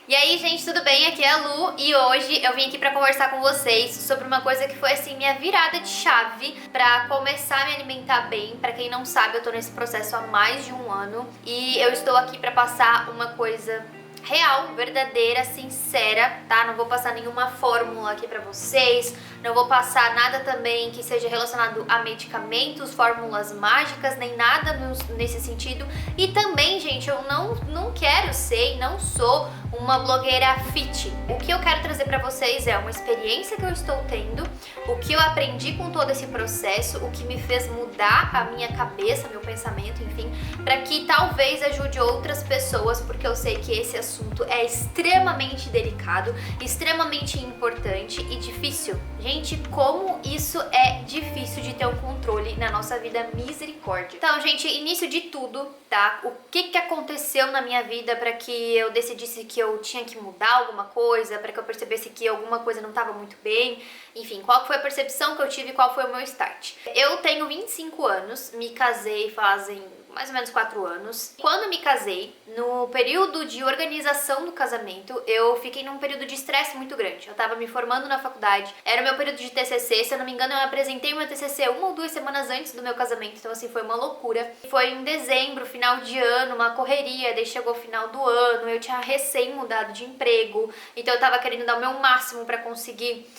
E aí, gente, tudo bem? Aqui é a Lu e hoje eu vim aqui pra conversar com vocês sobre uma coisa que foi assim minha virada de chave pra começar a me alimentar bem. Pra quem não sabe, eu tô nesse processo há mais de um ano e eu estou aqui pra passar uma coisa real, verdadeira, sincera, tá? Não vou passar nenhuma fórmula aqui pra vocês, não vou passar nada também que seja relacionado a medicamentos, fórmulas mágicas, nem nada nesse sentido. E também, gente, eu não quero ser e não sou uma blogueira fit. O que eu quero trazer pra vocês é uma experiência que eu estou tendo, o que eu aprendi com todo esse processo, o que me fez mudar a minha cabeça, meu pensamento, enfim, pra que talvez ajude outras pessoas, porque eu sei que esse assunto é extremamente delicado, extremamente importante e difícil. Gente, como isso é difícil de ter um controle na nossa vida, misericórdia. Então, gente, início de tudo, tá? O que aconteceu na minha vida pra que eu decidisse que eu tinha que mudar alguma coisa, pra que eu percebesse que alguma coisa não estava muito bem, enfim, qual foi a percepção que eu tive, qual foi o meu start. Eu tenho 25 anos, me casei fazem mais ou menos 4 anos. Quando me casei, no período de organização do casamento, eu fiquei num período de estresse muito grande. Eu tava me formando na faculdade, era o meu período de TCC, se eu não me engano eu apresentei o meu TCC 1 ou 2 semanas antes do meu casamento, então assim, foi uma loucura. Foi em dezembro, final de ano, uma correria, daí chegou o final do ano, eu tinha recém mudado de emprego, então eu tava querendo dar o meu máximo pra conseguir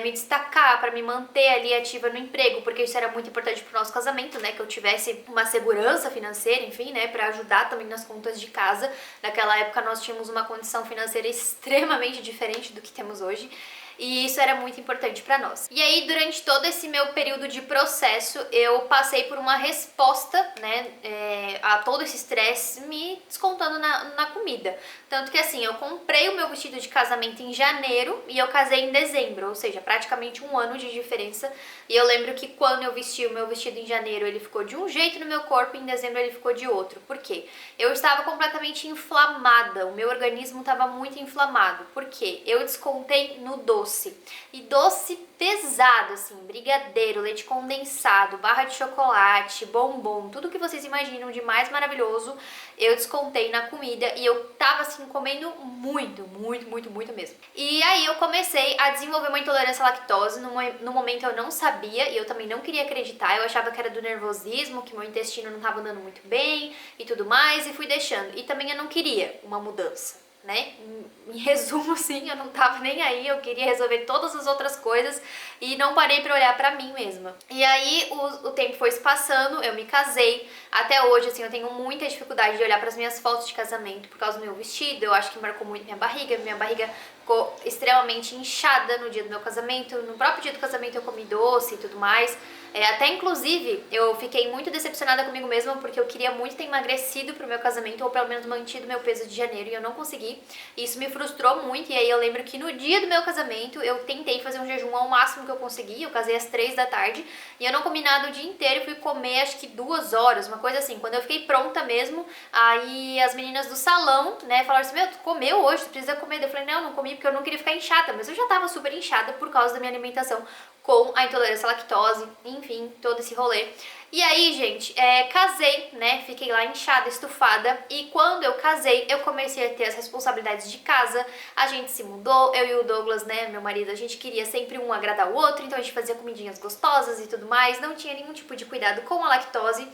me destacar, pra me manter ali ativa no emprego, porque isso era muito importante pro nosso casamento, né, que eu tivesse uma segurança financeira, enfim, né, para ajudar também nas contas de casa. Naquela época nós tínhamos uma condição financeira extremamente diferente do que temos hoje. E isso era muito importante para nós. E aí, durante todo esse meu período de processo, eu passei por uma resposta, né, a todo esse estresse, me descontando na comida. Tanto que assim, eu comprei o meu vestido de casamento em janeiro e eu casei em dezembro, ou seja, praticamente um ano de diferença. E eu lembro que quando eu vesti o meu vestido em janeiro, ele ficou de um jeito no meu corpo e em dezembro ele ficou de outro. Por quê? Eu estava completamente inflamada, o meu organismo estava muito inflamado. Por quê? Eu descontei no doce. E doce pesado, assim, brigadeiro, leite condensado, barra de chocolate, bombom, tudo que vocês imaginam de mais maravilhoso, eu descontei na comida e eu tava, assim, comendo muito, muito, muito, muito mesmo. E aí eu comecei a desenvolver uma intolerância à lactose, no momento eu não sabia e eu também não queria acreditar, eu achava que era do nervosismo, que meu intestino não tava andando muito bem e tudo mais, e fui deixando. E também eu não queria uma mudança, né? Em resumo, sim, eu não tava nem aí, eu queria resolver todas as outras coisas e não parei pra olhar pra mim mesma. E aí o tempo foi se passando, eu me casei, até hoje, assim, eu tenho muita dificuldade de olhar pras minhas fotos de casamento por causa do meu vestido, eu acho que marcou muito minha barriga ficou extremamente inchada no dia do meu casamento, no próprio dia do casamento eu comi doce e tudo mais. Até inclusive eu fiquei muito decepcionada comigo mesma porque eu queria muito ter emagrecido pro meu casamento ou pelo menos mantido meu peso de janeiro e eu não consegui. Isso me frustrou muito e aí eu lembro que no dia do meu casamento eu tentei fazer um jejum ao máximo que eu consegui. Eu casei às 3 da tarde e eu não comi nada o dia inteiro, fui comer acho que 2 horas, uma coisa assim. Quando eu fiquei pronta mesmo, aí as meninas do salão, né, falaram assim: meu, tu comeu hoje, tu precisa comer. Eu falei: não comi porque eu não queria ficar inchada, mas eu já tava super inchada por causa da minha alimentação com a intolerância à lactose, enfim, todo esse rolê. E aí, gente, casei, né, fiquei lá inchada, estufada, e quando eu casei, eu comecei a ter as responsabilidades de casa, a gente se mudou, eu e o Douglas, né, meu marido, a gente queria sempre um agradar o outro, então a gente fazia comidinhas gostosas e tudo mais, não tinha nenhum tipo de cuidado com a lactose,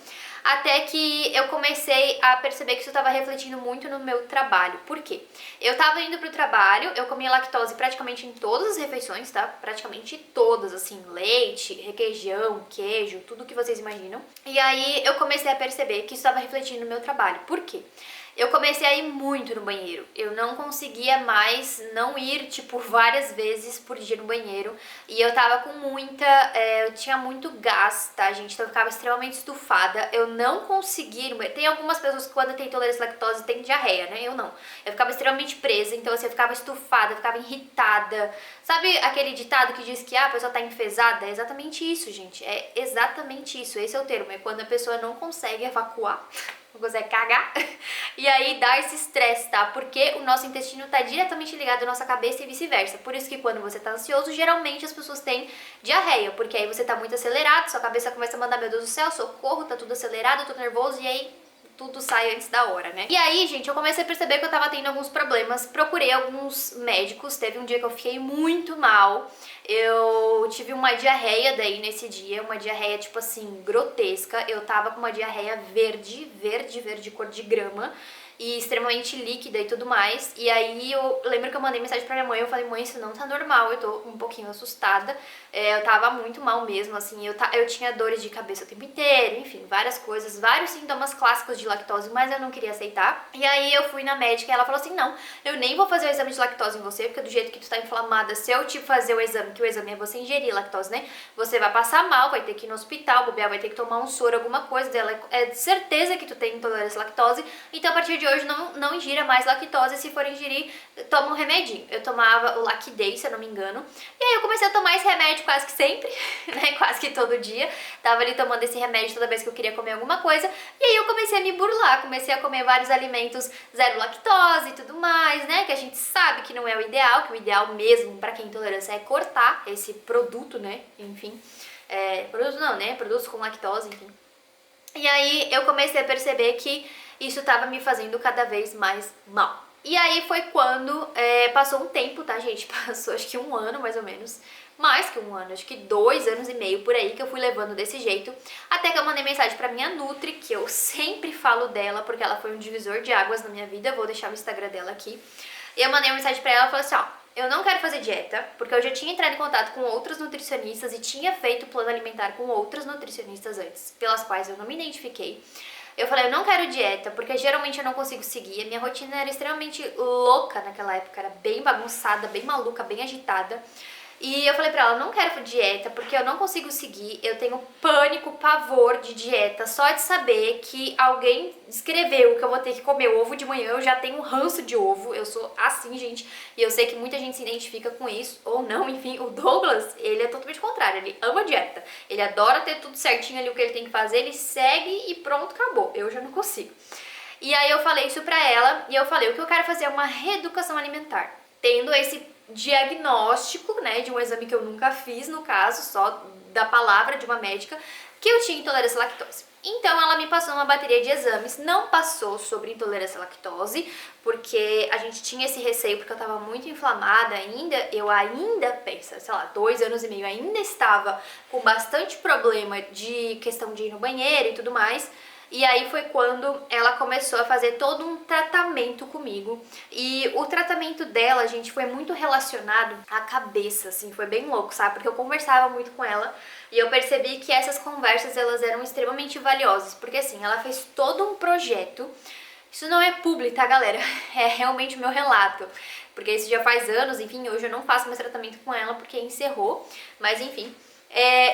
até que eu comecei a perceber que isso estava refletindo muito no meu trabalho. Por quê? Eu tava indo pro trabalho, eu comia lactose praticamente em todas as refeições, tá? Praticamente todas, assim, leite, requeijão, queijo, tudo que vocês imaginam. E aí eu comecei a perceber que isso estava refletindo no meu trabalho. Por quê? Eu comecei a ir muito no banheiro. Eu não conseguia mais não ir, tipo, várias vezes por dia no banheiro. E eu tava com eu tinha muito gás, tá, gente? Então eu ficava extremamente estufada. Eu não conseguia ir no banheiro. Tem algumas pessoas que quando tem intolerância à lactose tem diarreia, né? Eu não. Eu ficava extremamente presa, então assim, eu ficava estufada, eu ficava irritada. Sabe aquele ditado que diz que a pessoa tá enfesada? É exatamente isso, gente. É exatamente isso. Esse é o termo. É quando a pessoa não consegue evacuar, não consegue cagar, e aí dá esse estresse, tá? Porque o nosso intestino tá diretamente ligado à nossa cabeça e vice-versa. Por isso que quando você tá ansioso, geralmente as pessoas têm diarreia, porque aí você tá muito acelerado, sua cabeça começa a mandar: meu Deus do céu, socorro, tá tudo acelerado, eu tô nervoso, e aí tudo sai antes da hora, né? E aí, gente, eu comecei a perceber que eu tava tendo alguns problemas, procurei alguns médicos, teve um dia que eu fiquei muito mal, eu tive uma diarreia daí nesse dia, uma diarreia tipo assim, grotesca, eu tava com uma diarreia verde, cor de grama, e extremamente líquida e tudo mais. E aí eu lembro que eu mandei mensagem pra minha mãe, eu falei, mãe, isso não tá normal, eu tô um pouquinho assustada. Eu tava muito mal mesmo, assim, eu tinha dores de cabeça o tempo inteiro, enfim, várias coisas, vários sintomas clássicos de lactose, mas eu não queria aceitar. E aí eu fui na médica e ela falou assim, não, eu nem vou fazer o exame de lactose em você, porque do jeito que tu tá inflamada, se eu te fazer o exame, que o exame é você ingerir lactose, né, você vai passar mal, vai ter que ir no hospital, bobear, vai ter que tomar um soro, alguma coisa dela, é de certeza que tu tem intolerância à lactose, então a partir de hoje não ingira mais lactose, se for ingerir, toma um remedinho. Eu tomava o Lactidase, se eu não me engano, e aí eu comecei a tomar esse remédio quase que sempre, né, quase que todo dia, tava ali tomando esse remédio toda vez que eu queria comer alguma coisa, e aí eu comecei a me burlar, comecei a comer vários alimentos zero lactose e tudo mais, né, que a gente sabe que não é o ideal, que o ideal mesmo pra quem tem intolerância é cortar esse produto, né, enfim, produto não, né, produtos com lactose, enfim. E aí eu comecei a perceber que isso tava me fazendo cada vez mais mal. E aí foi quando passou um tempo, tá, gente? Passou acho que 1 ano, mais ou menos. Mais que 1 ano, acho que 2 anos e meio por aí que eu fui levando desse jeito. Até que eu mandei mensagem pra minha Nutri, que eu sempre falo dela, porque ela foi um divisor de águas na minha vida. Eu vou deixar o Instagram dela aqui. E eu mandei uma mensagem pra ela e falei assim, ó, eu não quero fazer dieta, porque eu já tinha entrado em contato com outras nutricionistas e tinha feito plano alimentar com outras nutricionistas antes, pelas quais eu não me identifiquei. Eu falei, eu não quero dieta, porque geralmente eu não consigo seguir. A minha rotina era extremamente louca naquela época, era bem bagunçada, bem maluca, bem agitada. E eu falei pra ela, eu não quero dieta, porque eu não consigo seguir, eu tenho pânico, pavor de dieta, só de saber que alguém escreveu que eu vou ter que comer ovo de manhã, eu já tenho um ranço de ovo, eu sou assim, gente, e eu sei que muita gente se identifica com isso, ou não, enfim, o Douglas, ele é totalmente contrário, ele ama dieta, ele adora ter tudo certinho ali, o que ele tem que fazer, ele segue e pronto, acabou, eu já não consigo. E aí eu falei isso pra ela, e eu falei, o que eu quero fazer é uma reeducação alimentar, tendo esse diagnóstico, né, de um exame que eu nunca fiz, no caso, só da palavra de uma médica, que eu tinha intolerância à lactose. Então ela me passou uma bateria de exames, não passou sobre intolerância à lactose, porque a gente tinha esse receio, porque eu tava muito inflamada ainda, eu ainda, pensa, sei lá, 2 anos e meio, ainda estava com bastante problema de questão de ir no banheiro e tudo mais. E aí foi quando ela começou a fazer todo um tratamento comigo. E o tratamento dela, gente, foi muito relacionado à cabeça, assim, foi bem louco, sabe? Porque eu conversava muito com ela e eu percebi que essas conversas, elas eram extremamente valiosas. Porque assim, ela fez todo um projeto. Isso não é publi, tá, galera? É realmente o meu relato. Porque isso já faz anos, enfim, hoje eu não faço mais tratamento com ela porque encerrou. Mas enfim...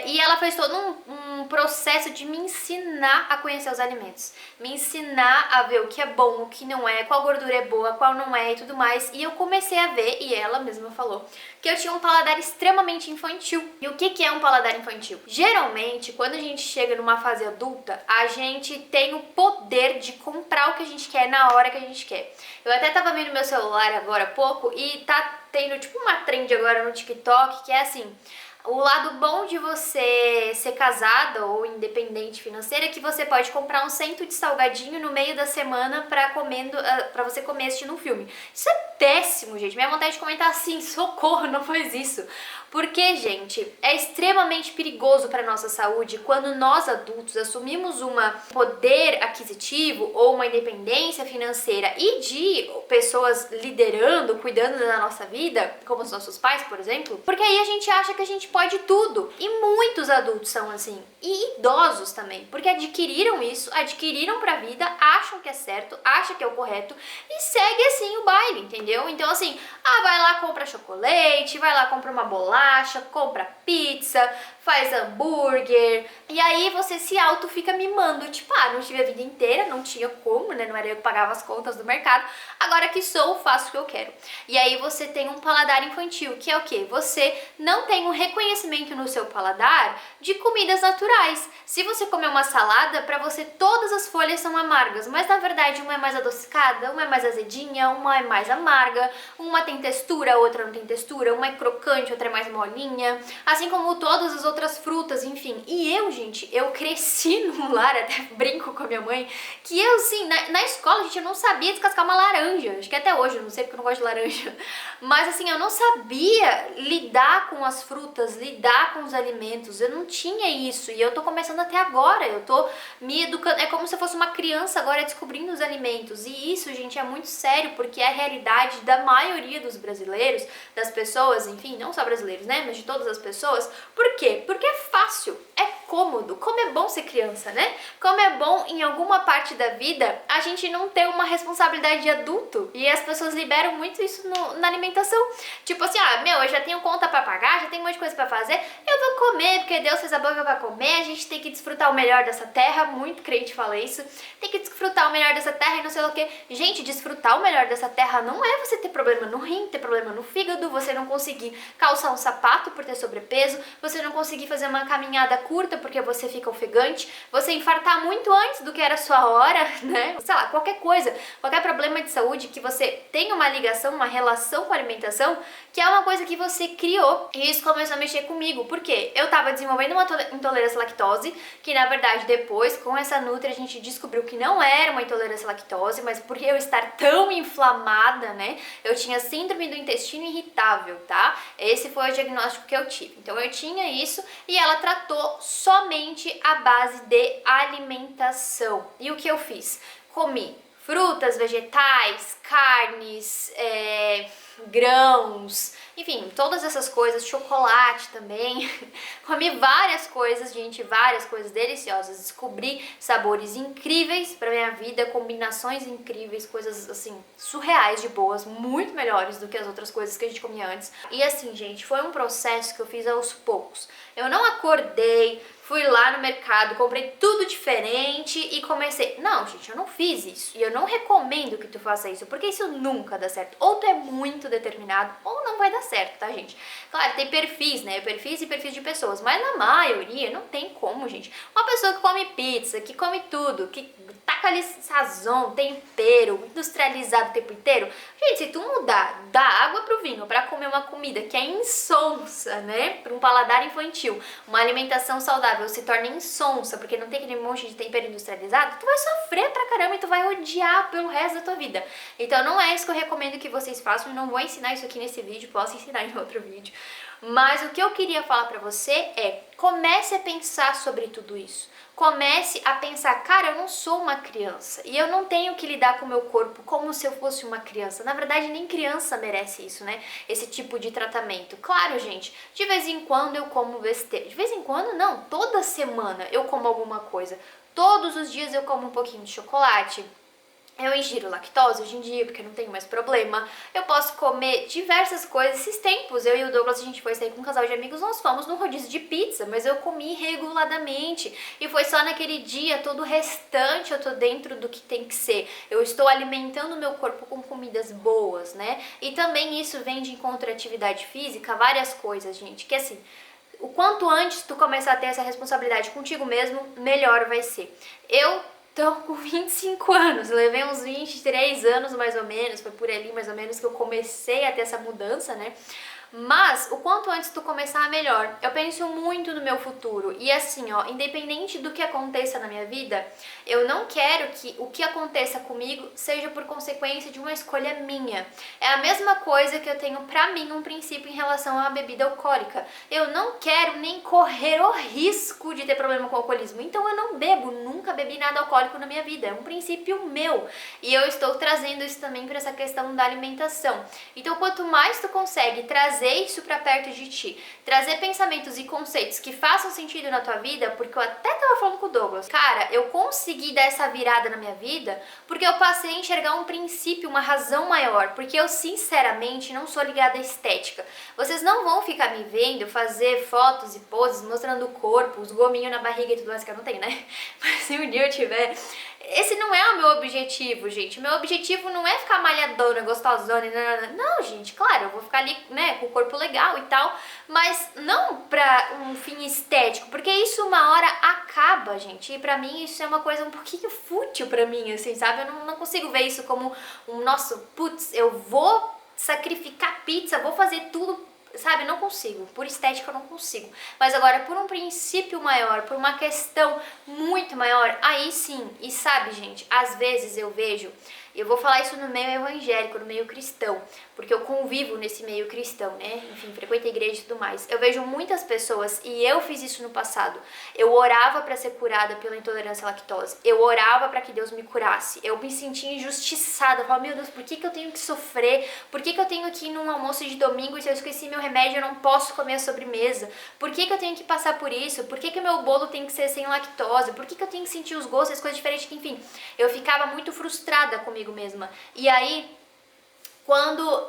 e ela fez todo um processo de me ensinar a conhecer os alimentos, me ensinar a ver o que é bom, o que não é, qual gordura é boa, qual não é e tudo mais. E eu comecei a ver, e ela mesma falou, que eu tinha um paladar extremamente infantil. E o que é um paladar infantil? Geralmente, quando a gente chega numa fase adulta, a gente tem o poder de comprar o que a gente quer na hora que a gente quer. Eu até tava vendo meu celular agora há pouco e tá tendo tipo uma trend agora no TikTok que é assim... O lado bom de você ser casada ou independente financeira é que você pode comprar um cento de salgadinho no meio da semana pra você comer assistindo um filme. Isso é péssimo, gente. Minha vontade de comentar assim, socorro, não faz isso. Porque, gente, é extremamente perigoso para nossa saúde quando nós adultos assumimos um poder aquisitivo ou uma independência financeira e de pessoas liderando, cuidando da nossa vida, como os nossos pais, por exemplo, porque aí a gente acha que a gente pode tudo. E muitos adultos são assim. E idosos também, porque adquiriram isso, adquiriram pra vida, acham que é certo, acham que é o correto e segue assim o baile, entendeu? Então assim, vai lá, compra chocolate, vai lá, compra uma bolacha, compra pizza, faz hambúrguer, e aí você se fica mimando, tipo, não tive a vida inteira, não tinha como, né, não era eu que pagava as contas do mercado, agora que sou, faço o que eu quero. E aí você tem um paladar infantil, que é o quê? Você não tem um reconhecimento no seu paladar de comidas naturais. Se você comer uma salada, pra você todas as folhas são amargas, mas na verdade uma é mais adocicada, uma é mais azedinha, uma é mais amarga, uma tem textura, outra não tem textura, uma é crocante, outra é mais molinha, assim como todas as outras outras frutas, enfim. E eu, gente, eu cresci num lar, até brinco com a minha mãe, que eu, assim, na escola, gente, eu não sabia descascar uma laranja. Acho que até hoje, eu não sei porque eu não gosto de laranja. Mas, assim, eu não sabia lidar com as frutas, lidar com os alimentos. Eu não tinha isso. E eu tô começando até agora. Eu tô me educando. É como se eu fosse uma criança agora descobrindo os alimentos. E isso, gente, é muito sério, porque é a realidade da maioria dos brasileiros, das pessoas, enfim, não só brasileiros, né? Mas de todas as pessoas. Por quê? Porque é fácil, é cômodo. Como é bom ser criança, né? Como é bom em alguma parte da vida a gente não ter uma responsabilidade de adulto. E as pessoas liberam muito isso na alimentação. Tipo assim, eu já tenho conta pra pagar, já tenho um monte de coisa pra fazer, eu vou comer, porque Deus fez a boca pra comer, a gente tem que desfrutar o melhor dessa terra, muito crente fala isso, tem que desfrutar o melhor dessa terra e não sei o que. Gente, desfrutar o melhor dessa terra não é você ter problema no rim, ter problema no fígado, você não conseguir calçar um sapato por ter sobrepeso, você não conseguir fazer uma caminhada curta porque você fica ofegante, você infartar muito antes do que era a sua hora, né? Sei lá, qualquer coisa, qualquer problema de saúde que você tenha uma ligação, uma relação com a alimentação, que é uma coisa que você criou. E isso começou a mexer comigo, porque eu tava desenvolvendo uma intolerância à lactose, que na verdade depois, com essa Nutri, a gente descobriu que não era uma intolerância à lactose, mas por eu estar tão inflamada, né, eu tinha síndrome do intestino irritável, tá? Esse foi o diagnóstico que eu tive. Então eu tinha isso e ela tratou somente a base de alimentação. E o que eu fiz? Comi frutas, vegetais, carnes, grãos, enfim, todas essas coisas, chocolate também. Comi várias coisas, gente, várias coisas deliciosas. Descobri sabores incríveis pra minha vida, combinações incríveis, coisas assim, surreais de boas, muito melhores do que as outras coisas que a gente comia antes. E assim, gente, foi um processo que eu fiz aos poucos. Eu não acordei, fui lá no mercado, comprei tudo diferente e comecei. Não, gente, eu não fiz isso. E eu não recomendo que tu faça isso, porque isso nunca dá certo. Ou tu é muito determinado, ou não vai dar certo, tá, gente? Claro, tem perfis, né? Perfis e perfis de pessoas, mas na maioria não tem como, gente. Uma pessoa que come pizza, que come tudo, que taca ali sazon, tempero, industrializado o tempo inteiro. Gente, se tu mudar da água pro vinho pra comer uma comida que é insonsa, né? Pra um paladar infantil, uma alimentação saudável se torna insonsa, porque não tem aquele monte de tempero industrializado, tu vai sofrer pra caramba e tu vai odiar pelo resto da tua vida. Então não é isso que eu recomendo que vocês façam, eu não vou ensinar isso aqui nesse vídeo, posso ensinar em outro vídeo. Mas o que eu queria falar pra você é, comece a pensar sobre tudo isso. Comece a pensar, cara, eu não sou uma criança e eu não tenho que lidar com o meu corpo como se eu fosse uma criança. Na verdade, nem criança merece isso, né? Esse tipo de tratamento. Claro, gente, de vez em quando eu como besteira. De vez em quando, não, toda semana eu como alguma coisa. Todos os dias eu como um pouquinho de chocolate. Eu ingiro lactose hoje em dia, porque eu não tenho mais problema. Eu posso comer diversas coisas. Esses tempos, eu e o Douglas, a gente foi sair com um casal de amigos, nós fomos num rodízio de pizza, mas eu comi reguladamente. E foi só naquele dia, todo o restante eu tô dentro do que tem que ser. Eu estou alimentando o meu corpo com comidas boas, né? E também isso vem de encontro à atividade física, várias coisas, gente, que assim, o quanto antes tu começar a ter essa responsabilidade contigo mesmo, melhor vai ser. Eu tô com 25 anos, levei uns 23 anos mais ou menos, foi por ali mais ou menos que eu comecei a ter essa mudança, né? Mas o quanto antes tu começar, melhor. Eu penso muito no meu futuro e assim, ó, independente do que aconteça na minha vida, eu não quero que o que aconteça comigo seja por consequência de uma escolha minha. É a mesma coisa que eu tenho pra mim um princípio em relação à bebida alcoólica. Eu não quero nem correr o risco de ter problema com o alcoolismo, então eu não bebo, nunca bebi nada alcoólico na minha vida. É um princípio meu e eu estou trazendo isso também para essa questão da alimentação. Então, quanto mais tu consegue trazer isso pra perto de ti, trazer pensamentos e conceitos que façam sentido na tua vida, porque eu até tava falando com o Douglas, cara, eu consegui dar essa virada na minha vida porque eu passei a enxergar um princípio, uma razão maior, porque eu sinceramente não sou ligada à estética. Vocês não vão ficar me vendo fazer fotos e poses mostrando o corpo, os gominhos na barriga e tudo mais, que eu não tenho, né? Mas se um dia eu tiver... Esse não é o meu objetivo, gente. O meu objetivo não é ficar malhadona, gostosona, não, gente, claro, eu vou ficar ali, né, com o corpo legal e tal, mas não pra um fim estético, porque isso uma hora acaba, gente, e pra mim isso é uma coisa um pouquinho fútil pra mim, assim, sabe? Eu não consigo ver isso como um, nossa, putz, eu vou sacrificar pizza, vou fazer tudo sabe, não consigo. Por estética eu não consigo. Mas agora, por um princípio maior, por uma questão muito maior, aí sim. E sabe, gente, às vezes eu vejo, eu vou falar isso no meio evangélico, no meio cristão, porque eu convivo nesse meio cristão, né? Enfim, frequento a igreja e tudo mais. Eu vejo muitas pessoas, e eu fiz isso no passado. Eu orava para ser curada pela intolerância à lactose. Eu orava para que Deus me curasse. Eu me sentia injustiçada. Eu falava, meu Deus, por que eu tenho que sofrer? Por que eu tenho que ir num almoço de domingo e se eu esqueci meu remédio eu não posso comer a sobremesa? Por que eu tenho que passar por isso? Por que o meu bolo tem que ser sem lactose? Por que eu tenho que sentir os gostos, as coisas diferentes? Enfim, eu ficava muito frustrada comigo mesma. E aí, quando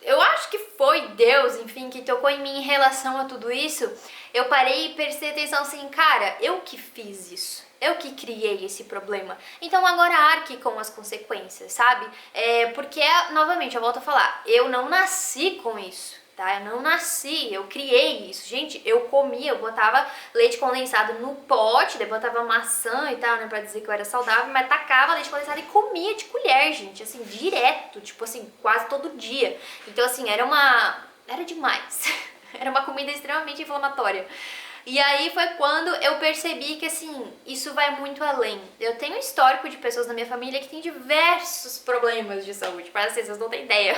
eu acho que foi Deus, enfim, que tocou em mim em relação a tudo isso, eu parei e prestei atenção assim, cara, eu que fiz isso. Eu que criei esse problema. Então agora arque com as consequências, sabe? Porque, novamente, eu volto a falar, eu não nasci com isso. Tá? Eu não nasci, eu criei isso. Gente, eu comia, eu botava leite condensado no pote, daí botava maçã e tal, né, pra dizer que eu era saudável, mas tacava leite condensado e comia de colher, gente, assim, direto, tipo assim, quase todo dia. Então, assim, era demais. Era uma comida extremamente inflamatória. E aí foi quando eu percebi que, assim, isso vai muito além. Eu tenho um histórico de pessoas na minha família que tem diversos problemas de saúde, para vocês não têm ideia.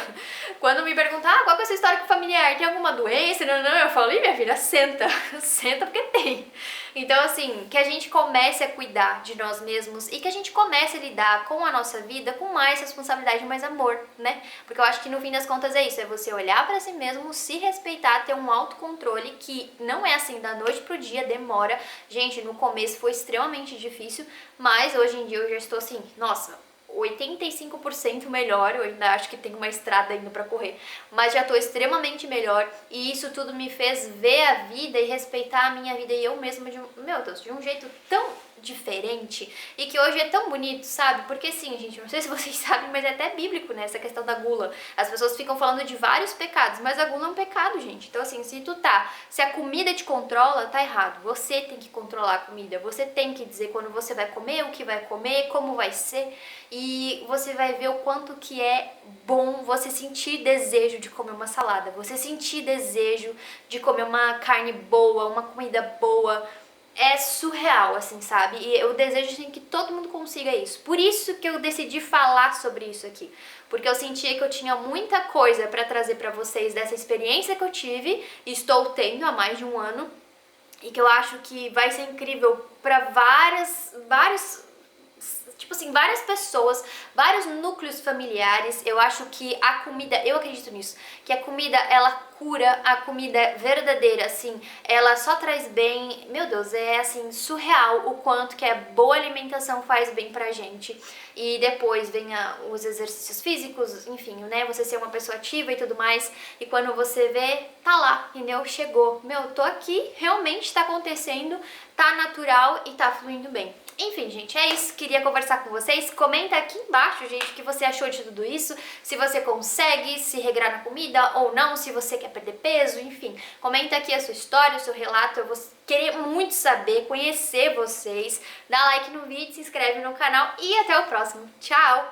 Quando me perguntam, qual que é o seu histórico familiar? Tem alguma doença? Não, eu falo, minha filha, senta. Senta porque tem. Então, assim, que a gente comece a cuidar de nós mesmos e que a gente comece a lidar com a nossa vida com mais responsabilidade e mais amor, né? Porque eu acho que no fim das contas é isso, é você olhar pra si mesmo, se respeitar, ter um autocontrole que não é assim da noite pro dia, demora. Gente, no começo foi extremamente difícil, mas hoje em dia eu já estou assim, nossa, 85% melhor, eu ainda acho que tem uma estrada ainda pra correr, mas já tô extremamente melhor e isso tudo me fez ver a vida e respeitar a minha vida e eu mesma meu Deus, de um jeito tão diferente e que hoje é tão bonito, sabe? Porque sim, gente, não sei se vocês sabem, mas é até bíblico, né, essa questão da gula. As pessoas ficam falando de vários pecados, mas a gula é um pecado, gente. Então assim, se a comida te controla, tá errado. Você tem que controlar a comida, você tem que dizer quando você vai comer, o que vai comer, como vai ser, e você vai ver o quanto que é bom você sentir desejo de comer uma salada, você sentir desejo de comer uma carne boa, uma comida boa. É surreal, assim, sabe? E eu desejo assim, que todo mundo consiga isso. Por isso que eu decidi falar sobre isso aqui. Porque eu sentia que eu tinha muita coisa pra trazer pra vocês dessa experiência que eu tive e estou tendo há mais de um ano. E que eu acho que vai ser incrível pra várias pessoas, vários núcleos familiares. Eu acho que a comida, eu acredito nisso, que a comida, ela cura, a comida verdadeira, assim, ela só traz bem. Meu Deus, é assim, surreal o quanto que a boa alimentação faz bem pra gente. E depois vem os exercícios físicos, enfim, né, você ser uma pessoa ativa e tudo mais, e quando você vê, tá lá, entendeu? Chegou, meu, tô aqui, realmente tá acontecendo, tá natural e tá fluindo bem. Enfim, gente, é isso. Queria conversar com vocês. Comenta aqui embaixo, gente, o que você achou de tudo isso. Se você consegue se regrar na comida ou não, se você quer perder peso, enfim. Comenta aqui a sua história, o seu relato. Eu vou querer muito saber, conhecer vocês. Dá like no vídeo, se inscreve no canal e até o próximo. Tchau!